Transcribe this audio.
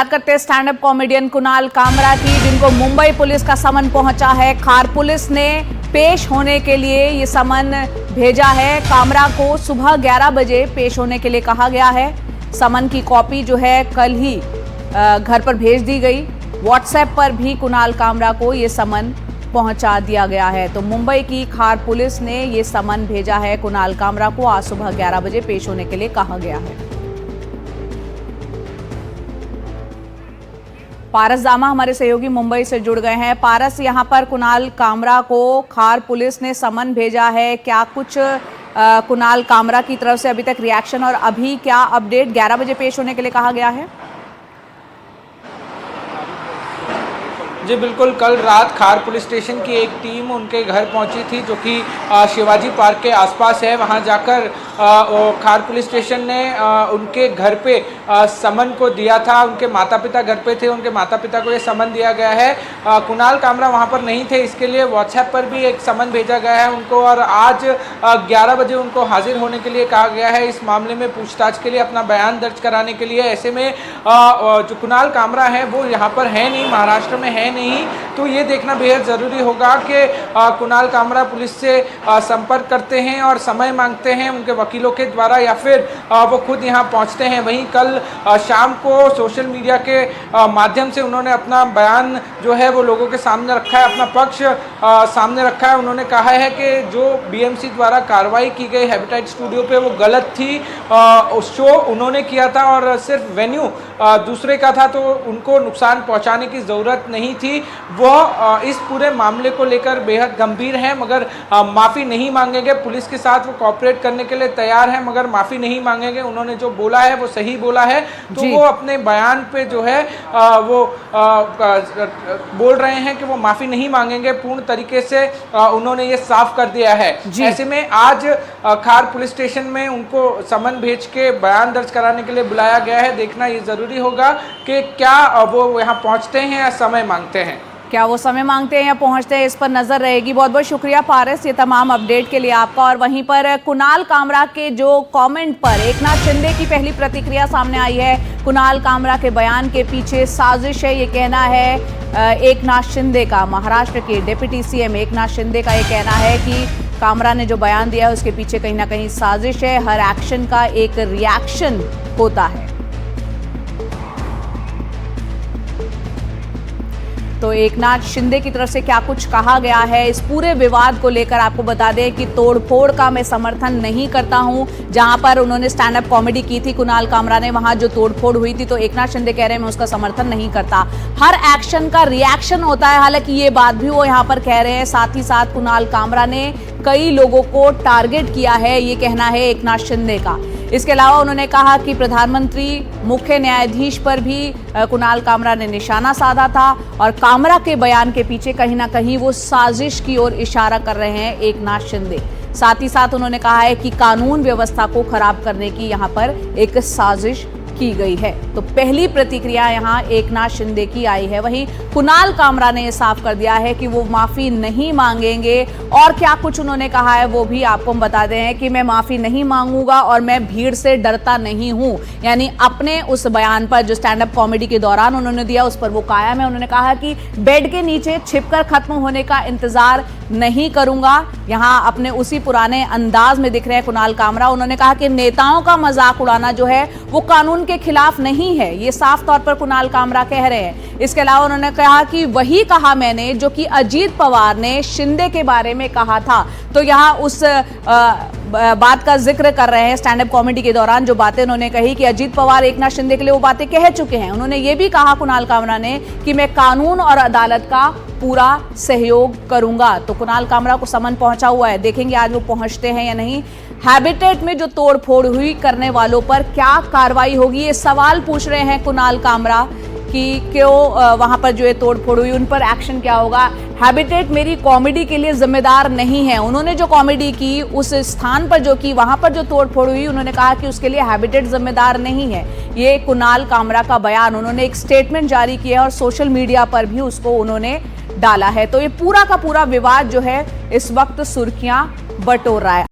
बात करते हैं stand up comedian Kunal Kamra की, जिनको मुंबई पुलिस का समन पहुंचा है। खार पुलिस ने पेश होने के लिए ये समन भेजा है। कामरा को सुबह 11 बजे पेश होने के लिए कहा गया है। समन की कॉपी जो है कल ही घर पर भेज दी गई। व्हाट्सएप पर भी कुणाल कामरा को ये समन पहुंचा दिया गया है। तो मुंबई की खार पुलिस ने ये समन भेजा है। कुणाल कामरा को आज सुबह 11 बजे पेश होने के लिए कहा गया है। पारस दामा हमारे सहयोगी मुंबई से जुड़ गए हैं। पारस, यहाँ पर कुणाल कामरा को खार पुलिस ने समन भेजा है, क्या कुछ कुणाल कामरा की तरफ से अभी तक रिएक्शन और अभी क्या अपडेट? 11 बजे पेश होने के लिए कहा गया है। जी बिल्कुल, कल रात खार पुलिस स्टेशन की एक टीम उनके घर पहुंची थी, जो कि शिवाजी पार्क के आसपास है। वहां जाकर खार पुलिस स्टेशन ने उनके घर पे समन को दिया था। उनके माता पिता घर पे थे, उनके माता पिता को ये समन दिया गया है। कुणाल कामरा वहां पर नहीं थे, इसके लिए व्हाट्सएप पर भी एक समन भेजा गया है उनको, और आज 11 बजे उनको हाजिर होने के लिए कहा गया है इस मामले में पूछताछ के लिए, अपना बयान दर्ज कराने के लिए। ऐसे में जो कुणाल कामरा है वो यहाँ पर है नहीं, महाराष्ट्र में है नहीं, तो ये देखना बेहद ज़रूरी होगा कि कुणाल कामरा पुलिस से संपर्क करते हैं और समय मांगते हैं उनके वकीलों के द्वारा, या फिर वो खुद यहाँ पहुँचते हैं। वहीं कल शाम को सोशल मीडिया के माध्यम से उन्होंने अपना बयान जो है वो लोगों के सामने रखा है, अपना पक्ष सामने रखा है। उन्होंने कहा है कि जो बीएमसी द्वारा कार्रवाई की गई हैबिटेट स्टूडियो पे वो गलत थी। उस शो उन्होंने किया था और सिर्फ वेन्यू दूसरे का था, तो उनको नुकसान पहुँचाने की ज़रूरत नहीं थी। वो इस पूरे मामले को लेकर बेहद गंभीर हैं, मगर माफ़ी नहीं मांगेंगे। पुलिस के साथ वो कोऑपरेट करने के लिए तैयार हैं, मगर माफ़ी नहीं मांगेंगे। उन्होंने जो बोला है वो सही बोला है, तो वो अपने बयान पे जो है वो बोल रहे हैं कि वो माफ़ी नहीं मांगेंगे। पूर्ण तरीके से उन्होंने ये साफ कर दिया है। ऐसे में आज खार पुलिस स्टेशन में उनको समन भेज के बयान दर्ज कराने के लिए बुलाया गया है। देखना ये ज़रूरी होगा कि क्या वो यहाँ पहुँचते हैं या समय मांगते हैं। क्या वो समय मांगते हैं या पहुंचते हैं, इस पर नजर रहेगी। बहुत बहुत शुक्रिया पारस, ये तमाम अपडेट के लिए आपका। और वहीं पर कुणाल कामरा के जो कमेंट पर एकनाथ शिंदे की पहली प्रतिक्रिया सामने आई है। कुणाल कामरा के बयान के पीछे साजिश है, ये कहना है एकनाथ शिंदे का। महाराष्ट्र के डिप्टी सीएम एकनाथ शिंदे का ये कहना है कि कामरा ने जो बयान दिया है उसके पीछे कहीं ना कहीं साजिश है। हर एक्शन का एक रिएक्शन होता है। तो एकनाथ शिंदे की तरफ से क्या कुछ कहा गया है इस पूरे विवाद को लेकर, आपको बता दें कि तोड़फोड़ का मैं समर्थन नहीं करता हूं। जहां पर उन्होंने स्टैंड अप कॉमेडी की थी कुणाल कामरा ने, वहां जो तोड़फोड़ हुई थी, तो एकनाथ शिंदे कह रहे हैं मैं उसका समर्थन नहीं करता। हर एक्शन का रिएक्शन होता है, हालांकि ये बात भी वो यहाँ पर कह रहे हैं। साथ ही साथ कुणाल कामरा ने कई लोगों को टारगेट किया है, ये कहना है एकनाथ शिंदे का। इसके अलावा उन्होंने कहा कि प्रधानमंत्री, मुख्य न्यायाधीश पर भी कुणाल कामरा ने निशाना साधा था, और कामरा के बयान के पीछे कहीं ना कहीं वो साजिश की ओर इशारा कर रहे हैं एकनाथ शिंदे। साथ ही साथ उन्होंने कहा है कि कानून व्यवस्था को खराब करने की यहाँ पर एक साजिश की गई है। तो पहली प्रतिक्रिया यहाँ एकनाथ शिंदे की आई है। वहीं कुणाल कामरा ने यह साफ कर दिया है कि वो माफी नहीं मांगेंगे, और क्या कुछ उन्होंने कहा है वो भी आपको हम बता दें कि मैं माफी नहीं मांगूंगा और मैं भीड़ से डरता नहीं हूं। यानी अपने उस बयान पर जो स्टैंड अप कॉमेडी के दौरान उन्होंने दिया उस पर वो कायम है। उन्होंने कहा कि बेड के नीचे छिपकर खत्म होने का इंतजार नहीं करूंगा। यहाँ अपने उसी पुराने अंदाज में दिख रहे हैं कुणाल कामरा। उन्होंने कहा कि नेताओं का मजाक उड़ाना जो है वो कानून के खिलाफ नहीं है, ये साफ तौर पर कुणाल कामरा कह रहे हैं। इसके अलावा उन्होंने कहा कि वही कहा मैंने जो कि अजीत पवार ने शिंदे के बारे में कहा था। तो यहाँ उस बात का जिक्र कर रहे हैं स्टैंड अप कॉमेडी के दौरान, जो बातें उन्होंने कही कि अजीत पवार एकनाथ शिंदे के लिए वो बातें कह चुके हैं। उन्होंने ये भी कहा कुणाल कामरा ने कि मैं कानून और अदालत का पूरा सहयोग करूंगा। तो कुणाल कामरा को समन पहुंचा हुआ है, देखेंगे आज वो पहुंचते हैं या नहीं। हैबिटेट में जो तोड़फोड़ हुई करने वालों पर क्या कार्रवाई होगी, ये सवाल पूछ रहे हैं कुणाल कामरा कि क्यों वहां पर जो ये तोड़फोड़ हुई उन पर एक्शन क्या होगा। हैबिटेट मेरी कॉमेडी के लिए जिम्मेदार नहीं है। उन्होंने जो कॉमेडी की उस स्थान पर जो की, वहां पर जो तोड़फोड़ हुई, उन्होंने कहा कि उसके लिए हैबिटेट जिम्मेदार नहीं है। ये कुणाल कामरा का बयान, उन्होंने एक स्टेटमेंट जारी किया और सोशल मीडिया पर भी उसको उन्होंने डाला है। तो ये पूरा का पूरा विवाद जो है इस वक्त सुर्खियां बटोर रहा है।